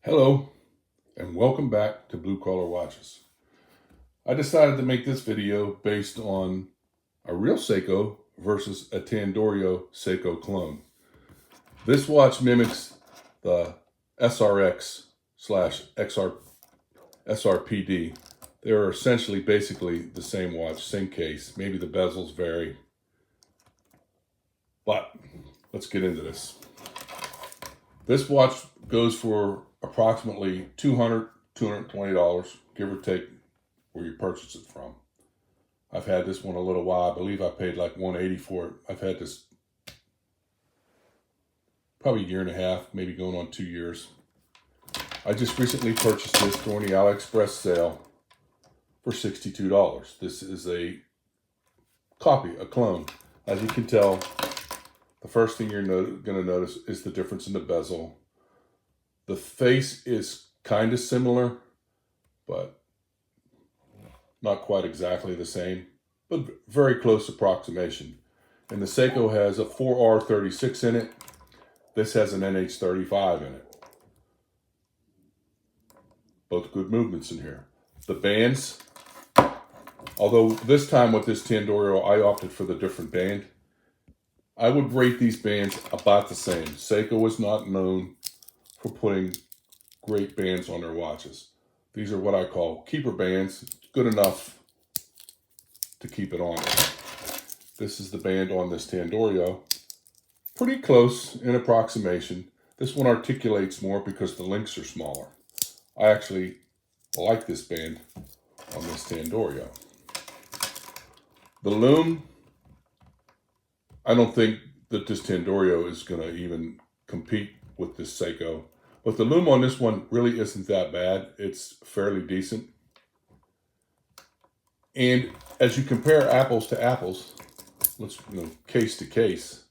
Hello and welcome back to Blue Collar Watches. I decided to make this video based on a real Seiko versus a Tandorio Seiko clone. This watch mimics the SRX/XR SRPD. They are essentially basically the same watch, same case. Maybe the bezels vary. But let's get into this. This watch goes for approximately $200, $220, give or take where you purchase it from. I've had this one a little while. I believe I paid like $180 for it. I've had this probably a year and a half, maybe going on 2 years. I just recently purchased this during the AliExpress sale for $62. This is a copy, a clone. As you can tell, the first thing you're going to notice is the difference in the bezel. The face is kind of similar, but not quite exactly the same, but very close approximation. And the Seiko has a 4R36 in it. This has an NH35 in it. Both good movements in here. The bands, although this time with this Tandorio, I opted for the different band. I would rate these bands about the same. Seiko is not known for putting great bands on their watches. These are what I call keeper bands, good enough to keep it on. This is the band on this Tandorio. Pretty close in approximation. This one articulates more because the links are smaller. I actually like this band on this Tandorio. The lume, I don't think that this Tandorio is going to even compete with this Seiko. But the lume on this one really isn't that bad. It's fairly decent. And as you compare apples to apples, case to case,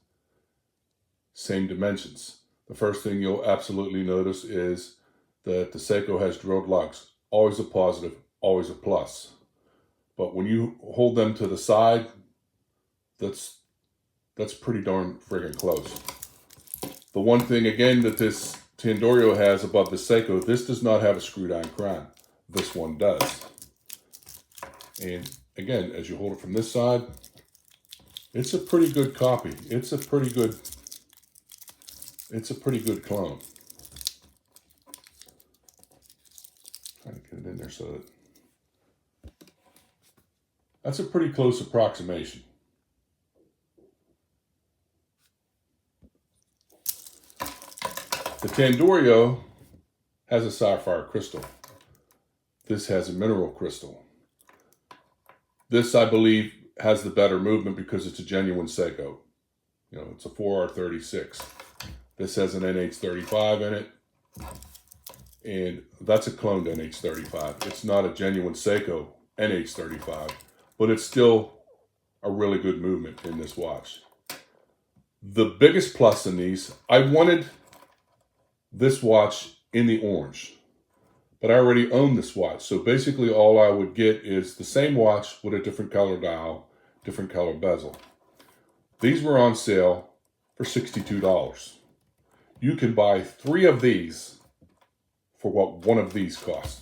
same dimensions. The first thing you'll absolutely notice is that the Seiko has drilled lugs. Always a positive, always a plus. But when you hold them to the side, that's pretty darn friggin' close. The one thing, again, that this Tandorio has above the Seiko, this does not have a screw-down crown. This one does. And again, as you hold it from this side, it's a pretty good copy. It's a pretty good clone. Trying to get it in there so that that's a pretty close approximation. The Tandorio has a sapphire crystal. This has a mineral crystal. This, I believe, has the better movement because it's a genuine Seiko. You know, it's a 4R36. This has an NH35 in it, and that's a cloned NH35. It's not a genuine Seiko NH35, but it's still a really good movement in this watch. The biggest plus in these, I wanted this watch in the orange, but I already own this watch. So basically all I would get is the same watch with a different color dial, different color bezel. These were on sale for $62. You can buy 3 of these for what one of these costs.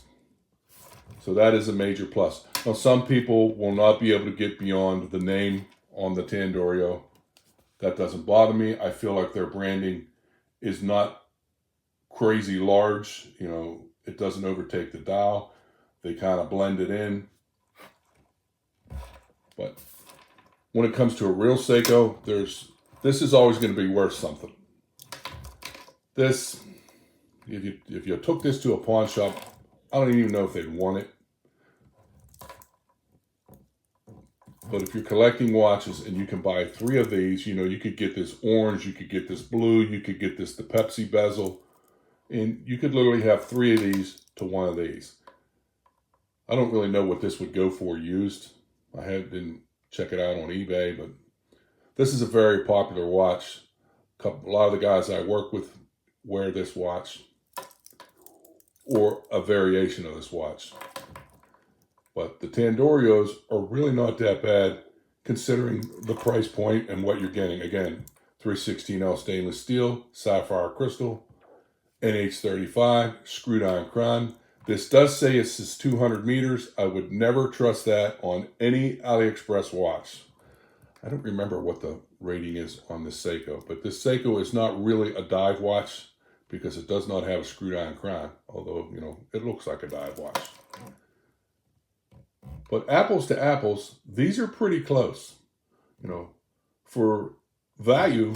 So that is a major plus. Now some people will not be able to get beyond the name on the Tandorio. That doesn't bother me. I feel like their branding is not crazy large, you know, it doesn't overtake the dial. They kind of blend it in. But when it comes to a real Seiko, this is always going to be worth something. This, if you took this to a pawn shop, I don't even know if they'd want it. But if you're collecting watches and you can buy 3 of these, you know, you could get this orange, you could get this blue, you could get the Pepsi bezel. And you could literally have 3 of these to 1 of these. I don't really know what this would go for used. I didn't check it out on eBay, but this is a very popular watch. A lot of the guys I work with wear this watch or a variation of this watch. But the Tandorios are really not that bad considering the price point and what you're getting. Again, 316L stainless steel, sapphire crystal, NH35, screwed iron crown. This does say it says 200 meters. I would never trust that on any AliExpress watch. I don't remember what the rating is on this Seiko, but this Seiko is not really a dive watch because it does not have a screwed iron crown, although, you know, it looks like a dive watch. But apples to apples, these are pretty close. You know, for value,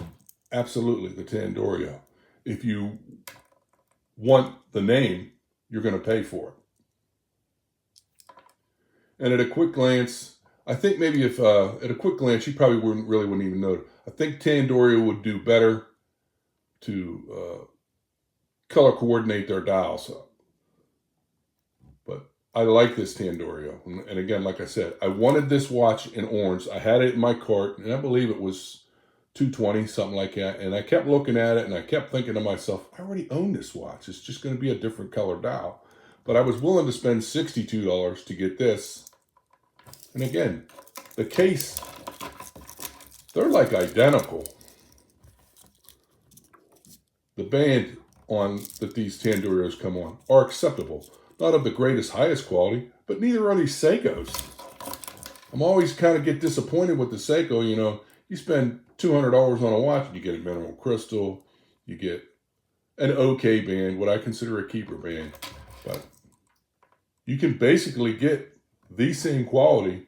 absolutely, the Tandorio. If you want the name, you're going to pay for it. And at a quick glance, I think maybe if at a quick glance, you probably wouldn't even know. I think Tandorio would do better to color coordinate their dials. But I like this Tandorio. And again, like I said, I wanted this watch in orange. I had it in my cart, and I believe it was $220, something like that. And I kept looking at it, and I kept thinking to myself, I already own this watch. It's just going to be a different color dial. But I was willing to spend $62 to get this. And again, the case, they're like identical. The band on that these Tandorios come on are acceptable. Not of the greatest, highest quality, but neither are these Seikos. I'm always kind of get disappointed with the Seiko. You know, you spend $200 on a watch and you get a mineral crystal, you get an okay band, what I consider a keeper band. But you can basically get the same quality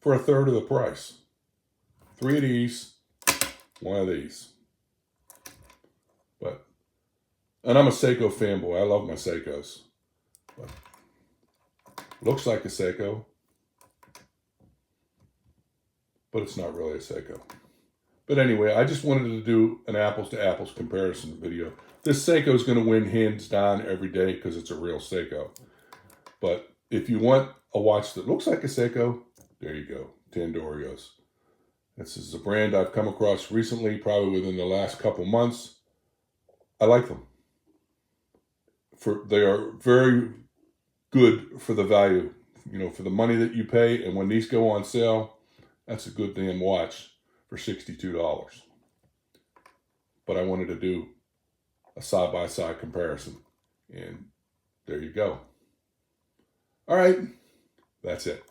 for a third of the price. 3 of these, 1 of these. And I'm a Seiko fanboy. I love my Seikos. But looks like a Seiko, but it's not really a Seiko. But anyway, I just wanted to do an apples to apples comparison video. This Seiko is going to win hands down every day because it's a real Seiko. But if you want a watch that looks like a Seiko, there you go, Tandorios. This is a brand I've come across recently, probably within the last couple months. I like them. They are very good for the value, you know, for the money that you pay. And when these go on sale, that's a good damn watch for $62. But I wanted to do a side-by-side comparison. And there you go. All right, that's it.